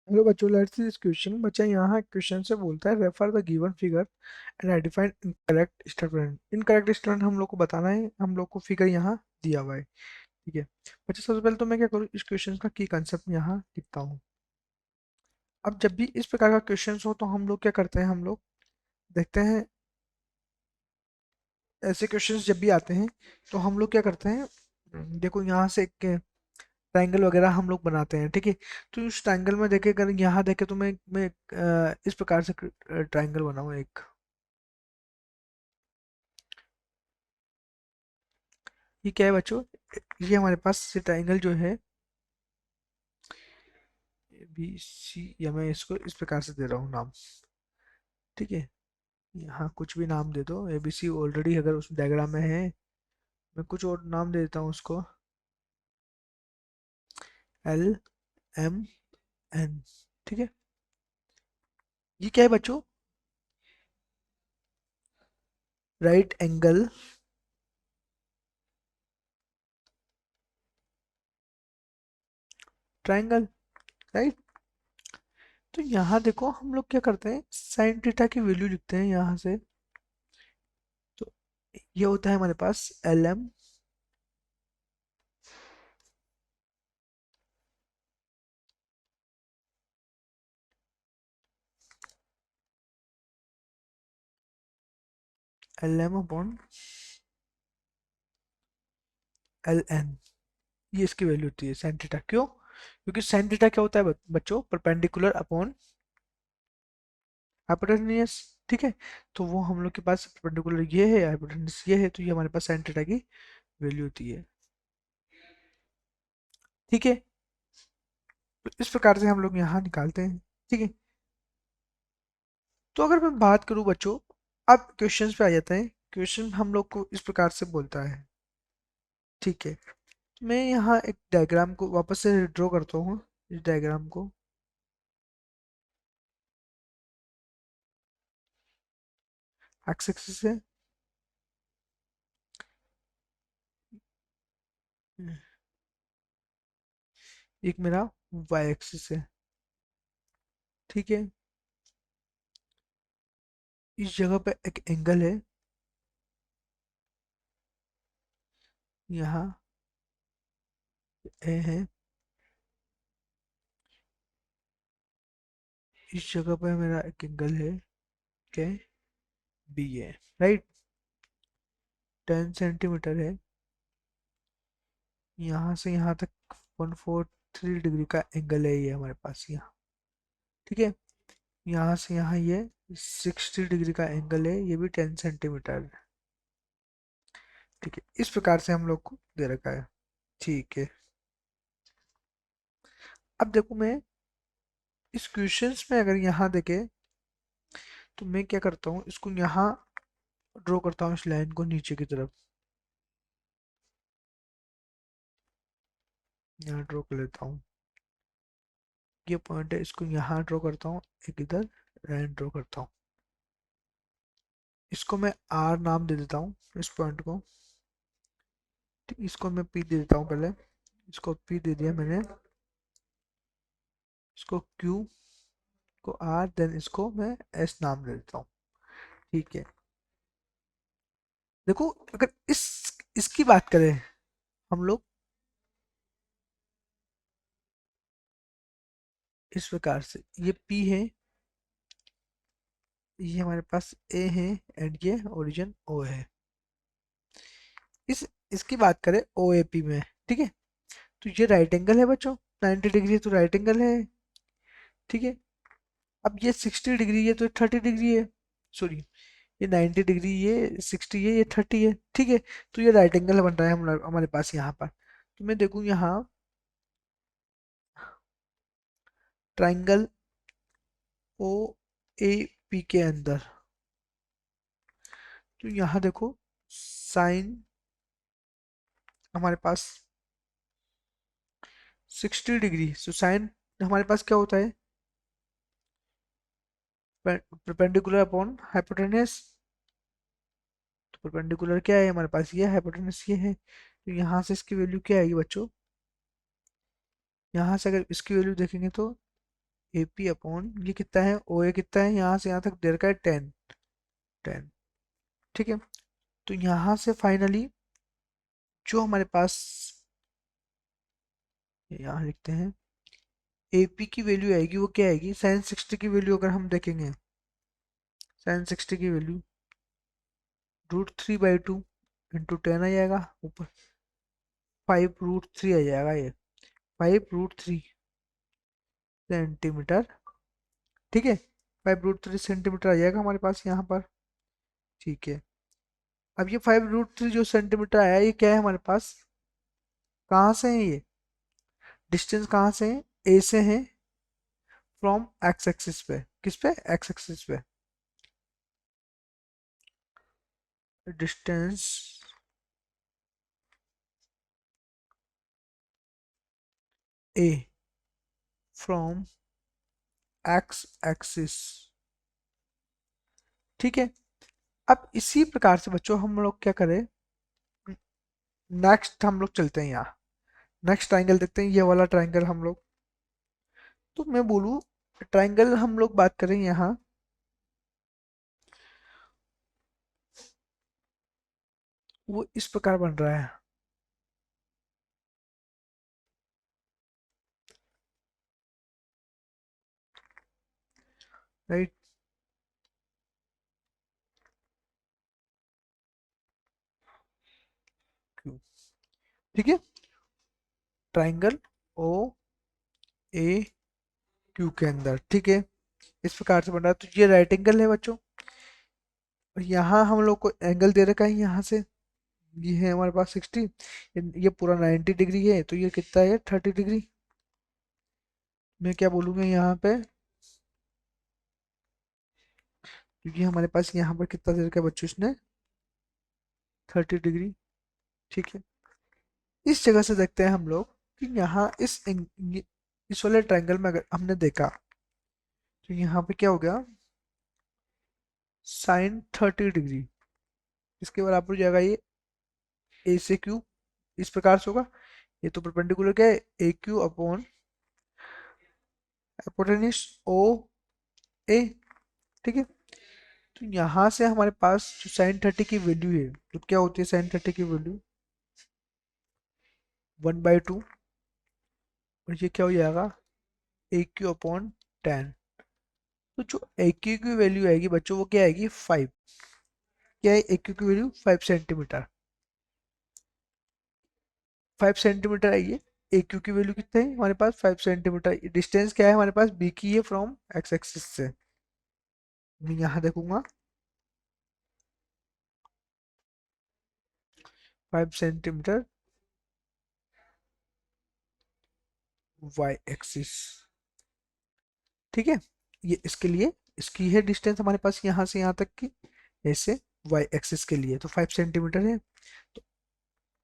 Hello बच्चों, let's see this question. बच्चा यहाँ क्वेश्चन से बोलता है refer the given figure and identify incorrect statement. Incorrect statement हम लोग को बताना है, हम लोग को फिगर यहाँ दिया हुआ है। ठीक है बच्चा, सबसे पहले तो मैं क्या करूँ, इस क्वेश्चन का की कंसेप्ट यहाँ लिखता हूँ। अब जब भी इस प्रकार का क्वेश्चन हो तो हम लोग क्या करते हैं, हम लोग देखते हैं ऐसे क्वेश्चंस जब भी आते हैं तो हम लोग क्या करते हैं। देखो यहाँ से एक ट्रायंगल वगैरह हम लोग बनाते हैं। ठीक है, तो उस ट्रायंगल में देखे, अगर यहाँ देखे तो मैं इस प्रकार से ट्रायंगल बनाऊँ एक। ये क्या है बच्चों, ये हमारे पास ये ट्रायंगल जो है बी सी, या मैं इसको इस प्रकार से दे रहा हूँ नाम। ठीक है, यहाँ कुछ भी नाम दे दो, ए बी सी ऑलरेडी अगर उस डायग्राम में है, मैं कुछ और नाम दे देता हूँ उसको, एल एम एन। ठीक है, ये क्या है बच्चों, राइट एंगल ट्रायंगल, राइट। तो यहाँ देखो हम लोग क्या करते हैं, साइन थीटा की वैल्यू लिखते हैं यहाँ से। तो ये होता है हमारे पास L M, L M upon L N. ये इसकी वैल्यू होती है साइन थीटा। क्यों? क्योंकि साइन थीटा क्या होता है बच्चों, परपेंडिकुलर अपॉन हाइपोटेन्यूस। ठीक है, तो वो हम लोग के पास परपेंडिकुलर ये है, हाइपोटेन्यूस ये है, तो ये हमारे पास साइन थीटा की वैल्यू होती है। ठीक है, तो इस प्रकार से हम लोग यहाँ निकालते हैं। ठीक है, तो अगर मैं बात करूँ बच्चों, अब क्वेश्चंस पे आ जाते हैं। क्वेश्चन हम लोग को इस प्रकार से बोलता है। ठीक है, मैं यहाँ एक डायग्राम को वापस से ड्रॉ करता हूँ, इस डायग्राम को। एक्स एक्सिस से एक मेरा वाई एक्सिस है। ठीक है, इस जगह पे एक एंगल है, यहाँ ए है, इस जगह पे मेरा एक एंगल है, क्या, बी है, राइट। 10 सेंटीमीटर है, यहाँ से यहाँ तक 143 डिग्री का एंगल है ये हमारे पास यहाँ। ठीक है, यहाँ से यहाँ ये 60 डिग्री का एंगल है, ये भी 10 सेंटीमीटर है। ठीक है, इस प्रकार से हम लोग को दे रखा है। ठीक है, अब देखो मैं इस क्वेश्चंस में अगर यहाँ देखे तो मैं क्या करता हूँ, इसको यहाँ ड्रॉ करता हूँ, इस लाइन को नीचे की तरफ यहाँ ड्रॉ कर लेता हूँ। ये पॉइंट है, इसको यहाँ ड्रॉ करता हूँ, एक इधर लाइन ड्रॉ करता हूँ। इसको मैं आर नाम दे देता हूँ इस पॉइंट को। ठीक, इसको मैं पी दे देता हूँ पहले, इसको पी दे दिया मैंने, इसको क्यू को आर, देन इसको मैं एस नाम दे देता हूँ। ठीक है, देखो अगर इसकी बात करें हम लोग इस प्रकार से, ये पी है, ये हमारे पास ए है, एंड ये ओरिजिन ओ है। इस इसकी बात करें ओ ए पी में, ठीक है, तो ये राइट एंगल है बच्चों, 90 डिग्री तो राइट एंगल है। ठीक है, अब ये 60 डिग्री है तो 30 डिग्री है, सॉरी, ये 90 डिग्री, ये 60 है, ये 30 है। ठीक है, तो ये राइट एंगल बन रहा है हमारे पास यहाँ पर। तो मैं देखूँ यहाँ ट्राइंगल ओ ए पी के अंदर, तो यहाँ देखो साइन हमारे पास 60 डिग्री, सो साइन हमारे पास क्या होता है, परपेंडिकुलर अपॉन हाइपोटेनस। तो परपेंडिकुलर क्या है हमारे पास, ये हाइपोटेनस ये है, तो यहाँ से इसकी वैल्यू क्या आएगी बच्चों, यहाँ से अगर इसकी वैल्यू देखेंगे तो ए पी अपॉन ये कितना है, ओ ए कितना है, यहाँ से यहाँ तक दे रखा है 10, 10। ठीक है, तो यहाँ से फाइनली जो हमारे पास, यहाँ लिखते हैं ए पी की वैल्यू आएगी, वो क्या आएगी, साइन 60 की वैल्यू अगर हम देखेंगे, साइन 60 की वैल्यू √3/2 इंटू 10 आ जाएगा, ऊपर 5√3 आ जाएगा, ये 5√3 सेंटीमीटर। ठीक है, 5√3 सेंटीमीटर आ जाएगा हमारे पास यहाँ पर। ठीक है, अब ये 5√3 जो सेंटीमीटर आया, ये क्या है हमारे पास, कहाँ से है ये, डिस्टेंस कहाँ से है, ए से है, फ्रॉम एक्स एक्सिस पे, किस पे, एक्स एक्सिस पे, distance A from x axis. ठीक है, अब इसी प्रकार से बच्चों हम लोग क्या करें, नेक्स्ट हम लोग चलते हैं यहाँ, नेक्स्ट ट्राइंगल देखते हैं, ये वाला ट्राइंगल हम लोग, तो मैं बोलूँ ट्राइंगल हम लोग बात करें यहाँ, वो इस प्रकार बन रहा है, राइट, क्यू। ठीक है, ट्राइंगल ओ ए क्यू के अंदर, ठीक है, इस प्रकार से बन रहा है, तो ये राइट एंगल है बच्चों, और यहाँ हम लोग को एंगल दे रखा है यहाँ से, ये है हमारे पास 60, ये पूरा 90 डिग्री है, तो ये कितना है 30 डिग्री। मैं क्या बोलूँगा यहाँ पे, क्योंकि हमारे पास यहाँ पर कितना दे रखा है बच्चों इसने, 30 डिग्री। ठीक है, इस जगह से देखते हैं हम लोग कि यहाँ इस वाले ट्रायंगल में अगर हमने देखा, तो यहाँ पे क्या हो गया, साइन 30 डिग्री, इसके बराबर हो जाएगा ये ए से क्यू, इस प्रकार से होगा, ये तो परपेंडिकुलर क्या है, ए क्यू अपॉन हाइपोटेन्यूज ओ ए। ठीक है, तो यहाँ से हमारे पास जो साइन 30 की वैल्यू है, तो क्या होती है साइन 30 की वैल्यू, 1/2, और ये क्या हो जाएगा, ए क्यू अपॉन 10। तो जो ए क्यू की वैल्यू आएगी बच्चों, वो क्या आएगी 5, क्या है ए क्यू की वैल्यू 5 सेंटीमीटर, 5 सेंटीमीटर आई है, ए क्यू की वैल्यू कितना है हमारे पास 5 सेंटीमीटर, डिस्टेंस क्या है हमारे पास बी की है फ्रॉम एक्स एक्सिस से, मैं यहाँ देखूंगा 5 सेंटीमीटर वाई एक्सिस। ठीक है, ये इसके लिए, इसकी है डिस्टेंस हमारे पास यहाँ से यहाँ तक की, ऐसे वाई एक्सिस के लिए तो 5 सेंटीमीटर है। तो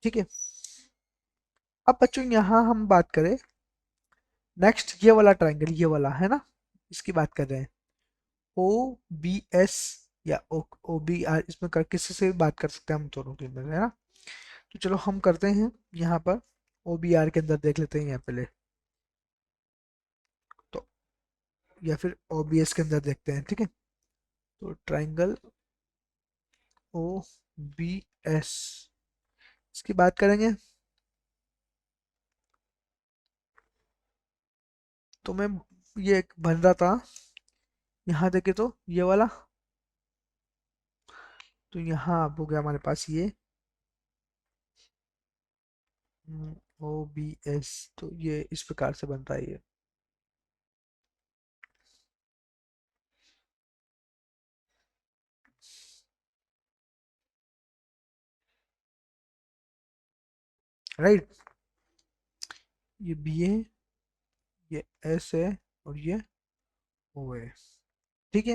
ठीक है, अब बच्चों यहाँ हम बात करें नेक्स्ट, ये वाला ट्राइंगल, ये वाला है ना, इसकी बात कर रहे हैं, ओ बी एस या ओ बी आर, इसमें कर किसी से भी बात कर सकते हैं हम दोनों के अंदर, है ना। तो चलो हम करते हैं यहाँ पर ओ बी आर के अंदर देख लेते हैं यहाँ पहले, तो या फिर ओ बी एस के अंदर देखते हैं। ठीक है, तो ट्राइंगल ओ बी एस, इसकी बात करेंगे, तो मैं ये एक बन रहा था, यहाँ देखे तो ये वाला, तो यहाँ अब हो गया हमारे पास ये ओ बी एस, तो ये इस प्रकार से बनता है ये, राइट, ये बी है, ये एस है, और ये ओ है। ठीक है,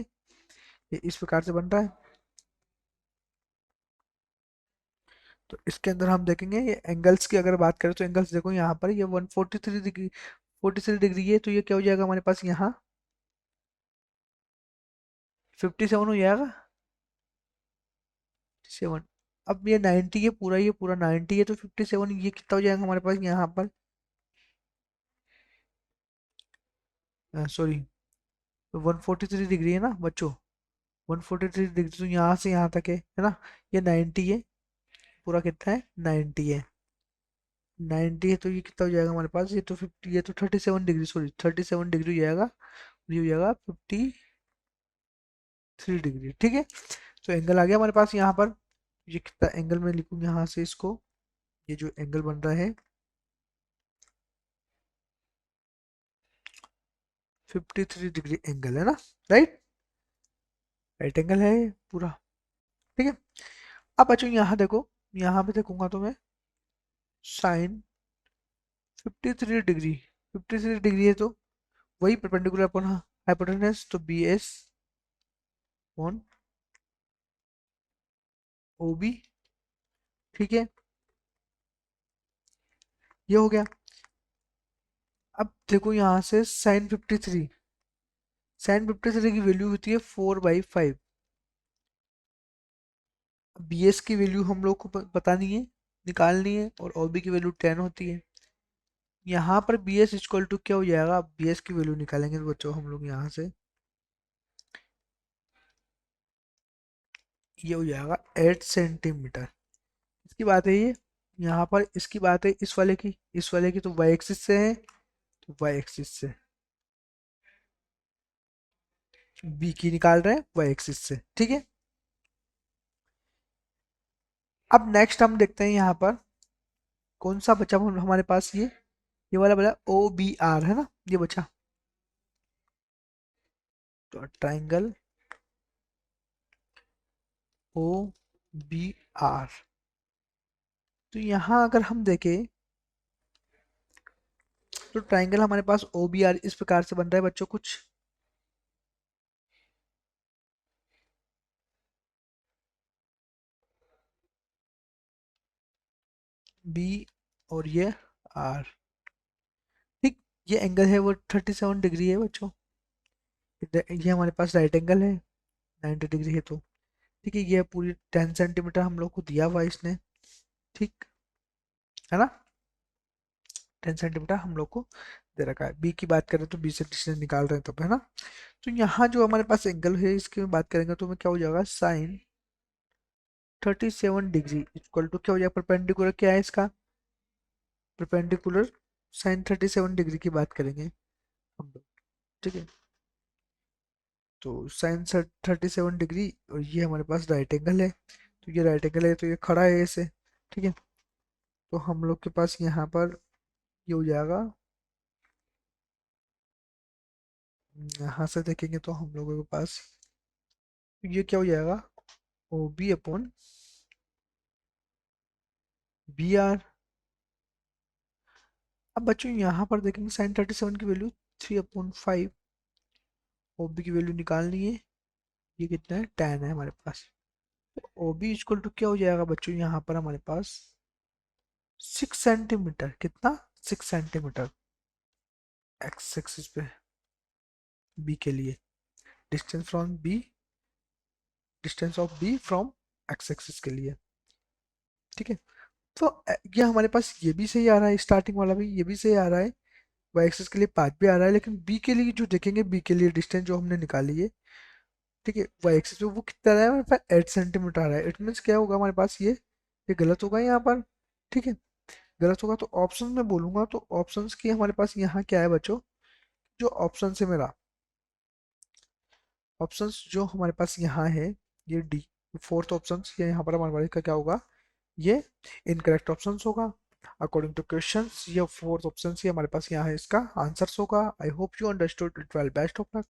ये इस प्रकार से बनता है, तो इसके अंदर हम देखेंगे ये एंगल्स की अगर बात करें, तो एंगल्स देखो यहाँ पर ये 143 डिग्री, 43 डिग्री है, तो ये क्या हो जाएगा हमारे पास यहाँ 57 हो जाएगा, 7। अब ये 90 है पूरा, ये पूरा 90 है, तो 57 ये कितना हो जाएगा हमारे पास यहाँ पर, सॉरी 143 डिग्री है ना बच्चों, 143 डिग्री तो यहाँ से यहाँ तक है ना, ये 90 है, पूरा कितना है 90 है, 90 है तो ये कितना हो जाएगा हमारे पास, ये तो 50, ये तो 37 डिग्री, सॉरी 37 डिग्री हो जाएगा, ये हो जाएगा 53 डिग्री, ठीक है। तो एंगल आ गया हमारे पास यहाँ पर, ये कितना एंगल मैं लिखूँ यहाँ से इसको, ये जो एंगल बन रहा है 53 डिग्री एंगल है ना, राइट, राइट एंगल है ये पूरा, ठीक है। अब बच्चों यहाँ देखो, यहाँ पे देखूंगा तो मैं साइन 53 डिग्री, 53 डिग्री है तो वही परपेंडिकुलर अपॉन हाइपोटेनस, तो B S on O B, ठीक है, ये हो गया। अब देखो यहाँ से साइन 53 की वैल्यू होती है 4/5, बी एस की वैल्यू हम लोग को बतानी है, निकालनी है, और ओ बी की वैल्यू 10 होती है। यहाँ पर बी एस इक्वल टू क्या हो जाएगा, बी एस की वैल्यू निकालेंगे तो बच्चों हम लोग यहाँ से, ये हो जाएगा 8 सेंटीमीटर, इसकी बात है ये, यहाँ पर इसकी बात है इस वाले की तो वाई एक्सिस से है, तो वाई एक्सिस से, बी की निकाल रहे हैं वाई एक्सिस से, ठीक है। अब नेक्स्ट हम देखते हैं यहाँ पर कौन सा बचा हमारे पास, ये वाला बचा ओ बी आर है ना, ये बचा, तो ट्राइंगल ओ बी आर, तो यहाँ अगर हम देखें तो ट्राइंगल हमारे पास ओ बी आर इस प्रकार से बन रहा है बच्चों, कुछ बी और ये आर, ठीक, ये एंगल है वो 37 डिग्री है बच्चों, ये हमारे पास राइट एंगल है 90 डिग्री है तो, ठीक है, ये पूरी 10 सेंटीमीटर हम लोग को दिया हुआ है इसने, ठीक है ना, 10 सेंटीमीटर हम लोग को दे रखा है। बी की बात करें तो बी से डिस्टेंस निकाल रहे हैं तब, है ना। तो यहाँ जो हमारे पास एंगल है इसकी बात करेंगे तो हमें क्या हो जाएगा, साइन 37 डिग्री इक्वल टू क्या हो जाएगा, परपेंडिकुलर क्या है इसका, परपेंडिकुलर साइन 37 डिग्री की बात करेंगे हम लोग, ठीक है। तो साइन 37 डिग्री, और ये हमारे पास राइट एंगल है, तो ये राइट एंगल है तो ये खड़ा है ऐसे, ठीक है। तो हम लोग के पास यहाँ पर ये हो जाएगा, यहाँ से देखेंगे तो हम लोगों के पास ये क्या हो जाएगा, O B upon B R. अब बच्चों यहाँ पर देखेंगे साइन 37 की वैल्यू 3/5, ओ बी की वैल्यू निकालनी है, ये कितना है 10 है हमारे पास, तो ओ बी इक्वल टू क्या हो जाएगा बच्चों, यहाँ पर हमारे पास 6 सेंटीमीटर, कितना 6 सेंटीमीटर, एक्स एक्सिस पे बी के लिए, distance from B, distance of B from x axis के लिए, ठीक है। तो ये हमारे पास ये भी सही आ रहा है, स्टार्टिंग वाला भी ये भी सही आ रहा है, वाई एक्सिस के लिए 5 भी आ रहा है, लेकिन बी के लिए जो देखेंगे, बी के लिए डिस्टेंस जो हमने निकाली है, ठीक है, वाई एक्सिस पे वो कितना आ रहा है हमारे पास 8 सेंटीमीटर आ रहा है, इट मीन्स क्या होगा हमारे पास, ये गलत होगा यहाँ पर, ठीक है, गलत होगा। तो ऑप्शन में बोलूंगा तो ऑप्शंस की हमारे पास यहाँ क्या है बच्चों, जो ऑप्शन है मेरा, ऑप्शंस जो हमारे पास यहाँ है, ये डी, फोर्थ ऑप्शन, ये यहाँ पर हमारे पास का क्या होगा, ये इनकरेक्ट ऑप्शंस होगा अकॉर्डिंग टू क्वेश्चंस, ये फोर्थ ऑप्शन ही हमारे पास यहाँ है, इसका आंसर्स होगा। I hope you understood it well, best of luck.